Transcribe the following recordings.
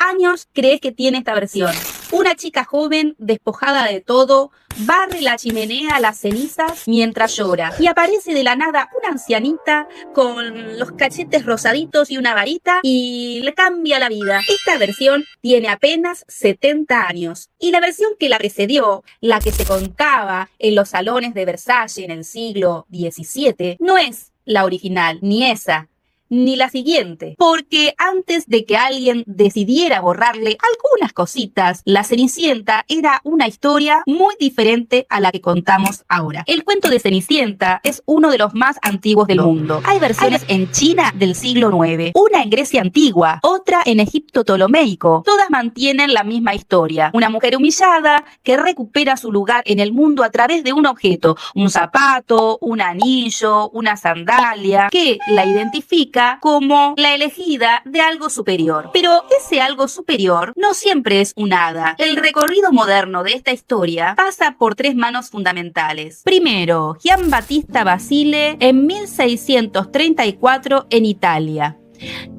años crees que tiene esta versión? Una chica joven, despojada de todo, barre la chimenea a las cenizas mientras llora. Y aparece de la nada una ancianita con los cachetes rosaditos y una varita y le cambia la vida. Esta versión tiene apenas 70 años. Y la versión que la precedió, la que se contaba en los salones de Versalles en el siglo XVII, no es la original, ni esa, ni la siguiente, porque antes de que alguien decidiera borrarle algunas cositas, La Cenicienta era una historia muy diferente a la que contamos ahora. El cuento de Cenicienta es uno de los más antiguos del mundo. Hay versiones en China del siglo IX, una en Grecia antigua, otra en Egipto ptolomeico. Todas mantienen la misma historia. Una mujer humillada que recupera su lugar en el mundo a través de un objeto, un zapato, un anillo, una sandalia, que la identifica como la elegida de algo superior. Pero ese algo superior no siempre es un hada. El recorrido moderno de esta historia pasa por tres manos fundamentales. Primero, Gian Battista Basile en 1634 en Italia.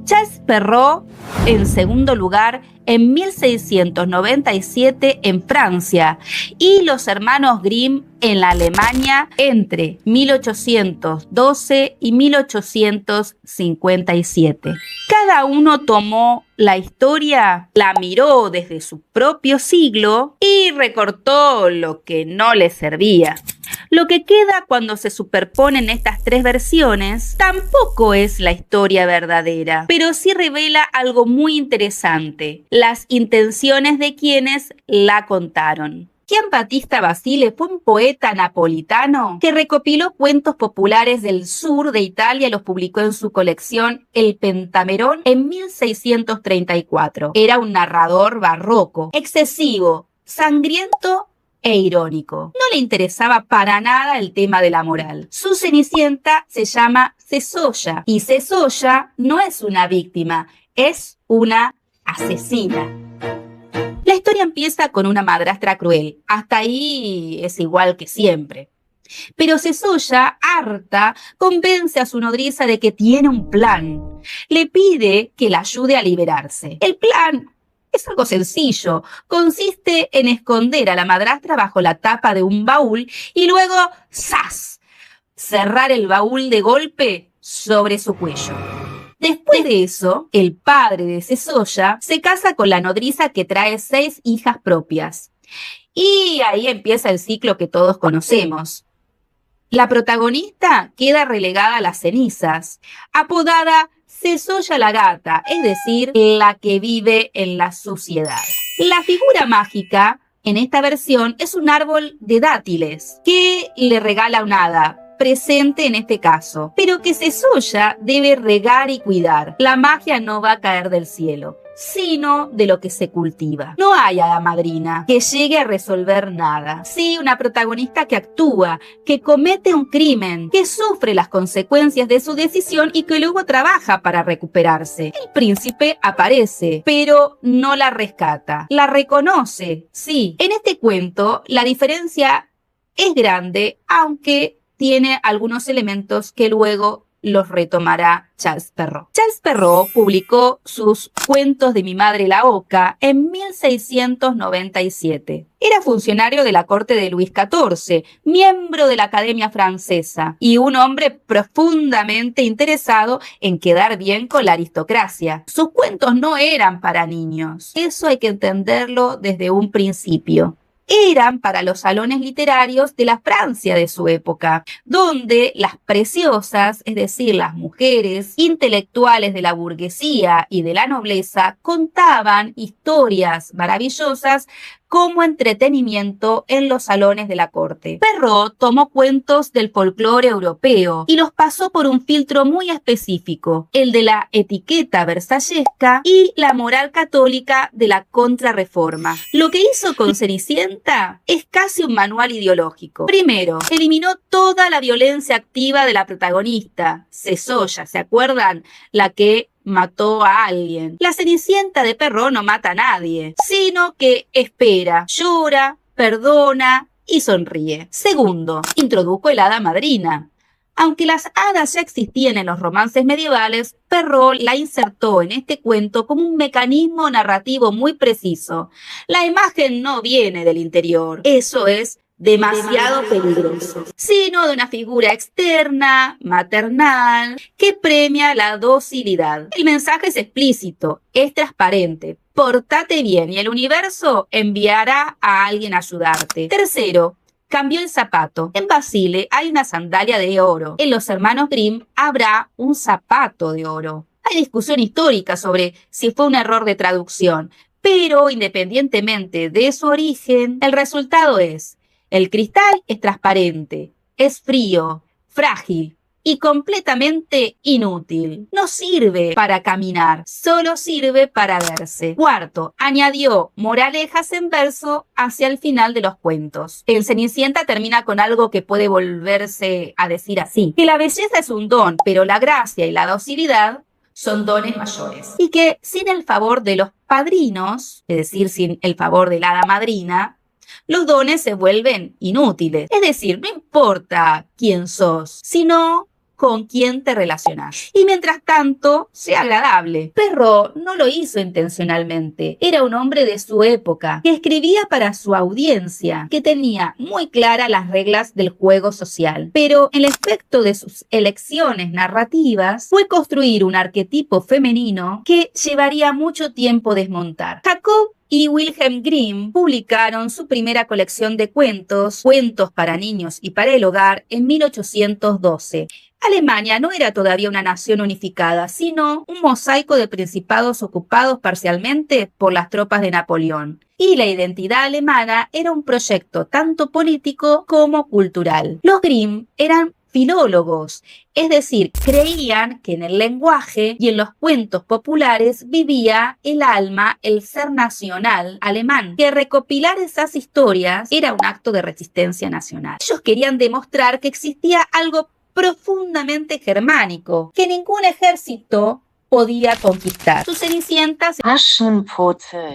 Charles Perrault, en segundo lugar, en 1697 en Francia, y los hermanos Grimm en la Alemania entre 1812 y 1857. Cada uno tomó la historia, la miró desde su propio siglo y recortó lo que no le servía. Lo que queda cuando se superponen estas tres versiones tampoco es la historia verdadera, pero sí revela algo muy interesante: las intenciones de quienes la contaron. Gian Battista Basile fue un poeta napolitano que recopiló cuentos populares del sur de Italia y los publicó en su colección El Pentamerón en 1634. Era un narrador barroco, excesivo, sangriento e irónico. No le interesaba para nada el tema de la moral. Su Cenicienta se llama Cesolla, y Cesolla no es una víctima, es una asesina. La historia empieza con una madrastra cruel. Hasta ahí es igual que siempre. Pero Cesolla, harta, convence a su nodriza de que tiene un plan. Le pide que la ayude a liberarse. El plan es algo sencillo. Consiste en esconder a la madrastra bajo la tapa de un baúl y luego ¡zas!, cerrar el baúl de golpe sobre su cuello. Después de eso, el padre de Cesolla se casa con la nodriza, que trae 6 hijas propias. Y ahí empieza el ciclo que todos conocemos. La protagonista queda relegada a las cenizas, apodada Cesolla la gata, es decir, la que vive en la suciedad. La figura mágica en esta versión es un árbol de dátiles que le regala un hada, presente en este caso, pero que Cesolla debe regar y cuidar. La magia no va a caer del cielo, sino de lo que se cultiva. No hay hada madrina que llegue a resolver nada. Sí, una protagonista que actúa, que comete un crimen, que sufre las consecuencias de su decisión y que luego trabaja para recuperarse. El príncipe aparece, pero no la rescata. La reconoce, sí. En este cuento, la diferencia es grande, aunque tiene algunos elementos que luego los retomará Charles Perrault. Charles Perrault publicó sus Cuentos de mi madre la Oca en 1697. Era funcionario de la corte de Luis XIV, miembro de la Academia Francesa y un hombre profundamente interesado en quedar bien con la aristocracia. Sus cuentos no eran para niños. Eso hay que entenderlo desde un principio. Eran para los salones literarios de la Francia de su época, donde las preciosas, es decir, las mujeres intelectuales de la burguesía y de la nobleza, contaban historias maravillosas como entretenimiento en los salones de la corte. Perrault tomó cuentos del folclore europeo y los pasó por un filtro muy específico, el de la etiqueta versallesca y la moral católica de la Contrarreforma. Lo que hizo con Cenicienta es casi un manual ideológico. Primero, eliminó toda la violencia activa de la protagonista, Cesolla, ¿se acuerdan? La que mató a alguien. La Cenicienta de Perrault no mata a nadie, sino que espera, llora, perdona y sonríe. Segundo, introdujo el hada madrina. Aunque las hadas ya existían en los romances medievales, Perrault la insertó en este cuento como un mecanismo narrativo muy preciso. La imagen no viene del interior, eso es demasiado peligroso, sino de una figura externa, maternal, que premia la docilidad. El mensaje es explícito, es transparente. Pórtate bien y el universo enviará a alguien a ayudarte. Tercero, cambió el zapato. En Basile hay una sandalia de oro. En Los Hermanos Grimm habrá un zapato de oro. Hay discusión histórica sobre si fue un error de traducción, pero independientemente de su origen, el resultado es: el cristal es transparente, es frío, frágil y completamente inútil. No sirve para caminar, solo sirve para verse. Cuarto, añadió moralejas en verso hacia el final de los cuentos. En Cenicienta termina con algo que puede volverse a decir así: que la belleza es un don, pero la gracia y la docilidad son dones mayores. Y que sin el favor de los padrinos, es decir, sin el favor de la hada madrina, los dones se vuelven inútiles. Es decir, no importa quién sos, sino con quién te relacionas. Y mientras tanto, sea agradable. Perrault no lo hizo intencionalmente. Era un hombre de su época, que escribía para su audiencia, que tenía muy claras las reglas del juego social. Pero el efecto de sus elecciones narrativas fue construir un arquetipo femenino que llevaría mucho tiempo desmontar. Jacob y Wilhelm Grimm publicaron su primera colección de cuentos, Cuentos para niños y para el hogar, en 1812. Alemania no era todavía una nación unificada, sino un mosaico de principados ocupados parcialmente por las tropas de Napoleón. Y la identidad alemana era un proyecto tanto político como cultural. Los Grimm eran filólogos, es decir, creían que en el lenguaje y en los cuentos populares vivía el alma, el ser nacional alemán, que recopilar esas historias era un acto de resistencia nacional. Ellos querían demostrar que existía algo profundamente germánico, que ningún ejército podía conquistar. Su Cenicienta,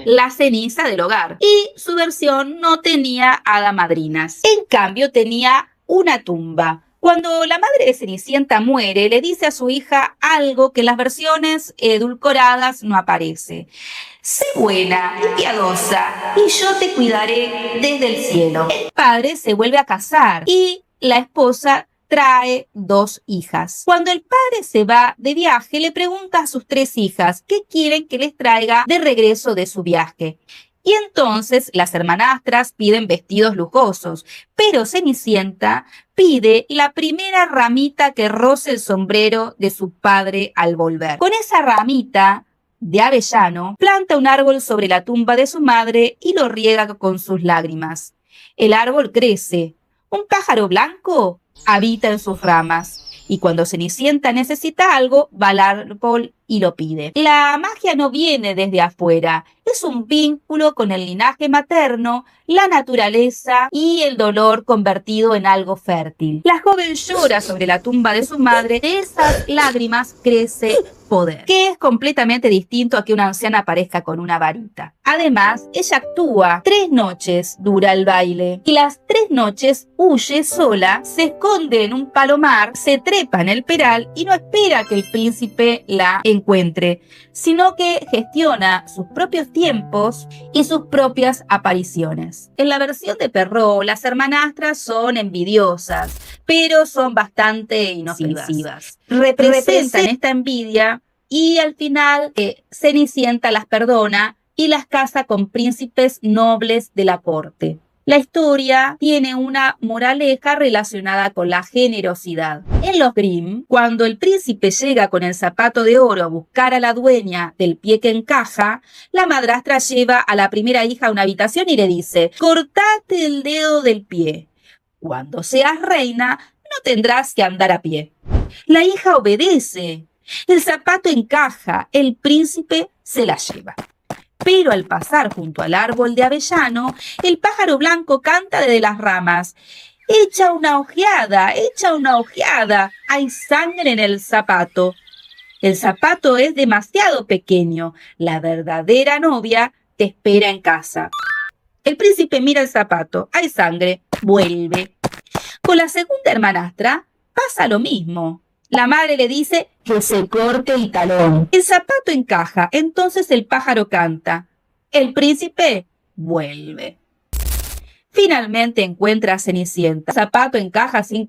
la ceniza del hogar, y su versión no tenía hada madrinas. En cambio, tenía una tumba. Cuando la madre de Cenicienta muere, le dice a su hija algo que en las versiones edulcoradas no aparece: sé buena y piadosa, y yo te cuidaré desde el cielo. El padre se vuelve a casar y la esposa trae 2 hijas. Cuando el padre se va de viaje, le pregunta a sus 3 hijas qué quieren que les traiga de regreso de su viaje. Y entonces las hermanastras piden vestidos lujosos, pero Cenicienta pide la primera ramita que roce el sombrero de su padre al volver. Con esa ramita de avellano, planta un árbol sobre la tumba de su madre y lo riega con sus lágrimas. El árbol crece. Un pájaro blanco habita en sus ramas, y cuando Cenicienta necesita algo, va al árbol y lo pide. La magia no viene desde afuera, es un vínculo con el linaje materno, la naturaleza y el dolor convertido en algo fértil. La joven llora sobre la tumba de su madre, de esas lágrimas crece poder, que es completamente distinto a que una anciana aparezca con una varita. Además, ella actúa. 3 noches dura el baile, y las 3 noches huye sola, se esconde en un palomar, se trepa en el peral y no espera que el príncipe la encuentre, sino que gestiona sus propios tiempos y sus propias apariciones. En la versión de Perrault, las hermanastras son envidiosas, pero son bastante inofensivas. Representan esta envidia y al final Cenicienta las perdona y las casa con príncipes nobles de la corte. La historia tiene una moraleja relacionada con la generosidad. En los Grimm, cuando el príncipe llega con el zapato de oro a buscar a la dueña del pie que encaja, la madrastra lleva a la primera hija a una habitación y le dice: cortate el dedo del pie. Cuando seas reina, no tendrás que andar a pie. La hija obedece. El zapato encaja, el príncipe se la lleva. Pero al pasar junto al árbol de avellano, el pájaro blanco canta desde las ramas: echa una ojeada, hay sangre en el zapato. El zapato es demasiado pequeño, la verdadera novia te espera en casa. El príncipe mira el zapato, hay sangre, vuelve. Con la segunda hermanastra pasa lo mismo. La madre le dice que se corte el talón. El zapato encaja, entonces el pájaro canta. El príncipe vuelve. Finalmente encuentra a Cenicienta. El zapato encaja sin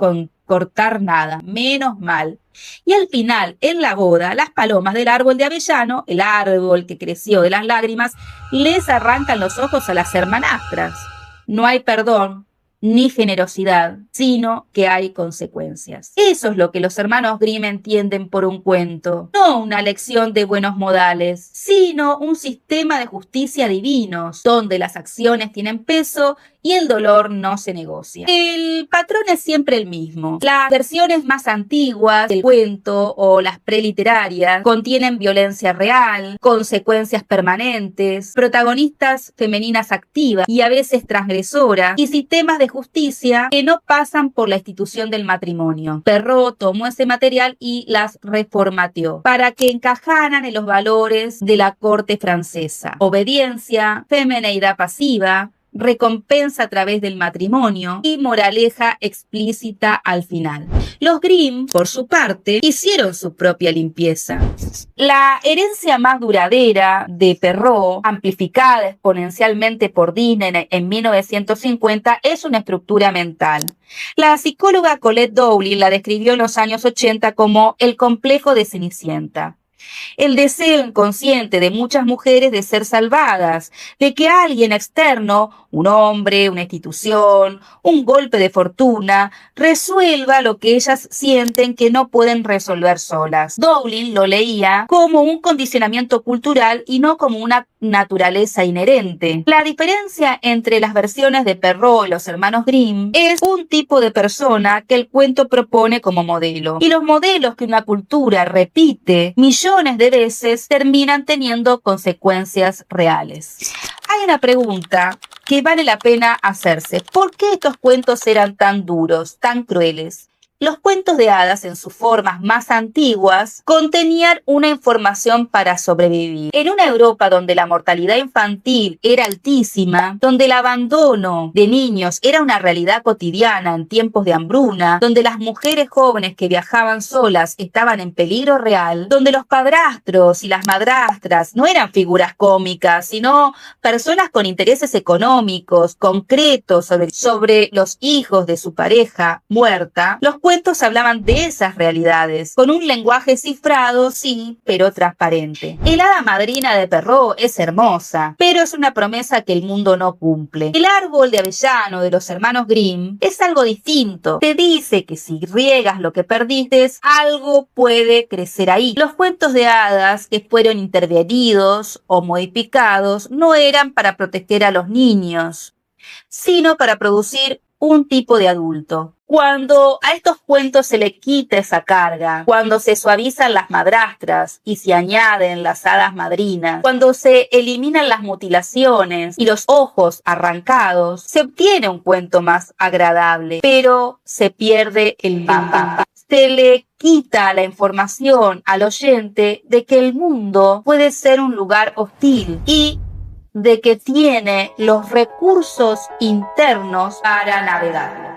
cortar nada, menos mal. Y al final, en la boda, las palomas del árbol de avellano, el árbol que creció de las lágrimas, les arrancan los ojos a las hermanastras. No hay perdón ni generosidad, sino que hay consecuencias. Eso es lo que los hermanos Grimm entienden por un cuento. No una lección de buenos modales, sino un sistema de justicia divinos, donde las acciones tienen peso y el dolor no se negocia. El patrón es siempre el mismo. Las versiones más antiguas del cuento o las preliterarias contienen violencia real, consecuencias permanentes, protagonistas femeninas activas y a veces transgresoras y sistemas de justicia que no pasan por la institución del matrimonio. Perrault tomó ese material y las reformateó para que encajaran en los valores de la corte francesa. Obediencia, femineidad pasiva, recompensa a través del matrimonio y moraleja explícita al final. Los Grimm, por su parte, hicieron su propia limpieza. La herencia más duradera de Perrault, amplificada exponencialmente por Disney en 1950, es una estructura mental. La psicóloga Colette Dowling la describió en los años 80 como el complejo de Cenicienta. El deseo inconsciente de muchas mujeres de ser salvadas, de que alguien externo, un hombre, una institución, un golpe de fortuna, resuelva lo que ellas sienten que no pueden resolver solas. Dowling lo leía como un condicionamiento cultural y no como una naturaleza inherente. La diferencia entre las versiones de Perrault y los hermanos Grimm es un tipo de persona que el cuento propone como modelo. Y los modelos que una cultura repite millones de veces terminan teniendo consecuencias reales. Hay una pregunta que vale la pena hacerse. ¿Por qué estos cuentos eran tan duros, tan crueles? Los cuentos de hadas, en sus formas más antiguas, contenían una información para sobrevivir. En una Europa donde la mortalidad infantil era altísima, donde el abandono de niños era una realidad cotidiana en tiempos de hambruna, donde las mujeres jóvenes que viajaban solas estaban en peligro real, donde los padrastros y las madrastras no eran figuras cómicas, sino personas con intereses económicos, concretos sobre los hijos de su pareja muerta, los cuentos hablaban de esas realidades, con un lenguaje cifrado, sí, pero transparente. El hada madrina de Perrault es hermosa, pero es una promesa que el mundo no cumple. El árbol de avellano de los hermanos Grimm es algo distinto. Te dice que si riegas lo que perdiste, algo puede crecer ahí. Los cuentos de hadas que fueron intervenidos o modificados no eran para proteger a los niños, sino para producir un tipo de adulto. Cuando a estos cuentos se le quita esa carga, cuando se suavizan las madrastras y se añaden las hadas madrinas, cuando se eliminan las mutilaciones y los ojos arrancados, se obtiene un cuento más agradable, pero se pierde el mapa. Se le quita la información al oyente de que el mundo puede ser un lugar hostil y de que tiene los recursos internos para navegar.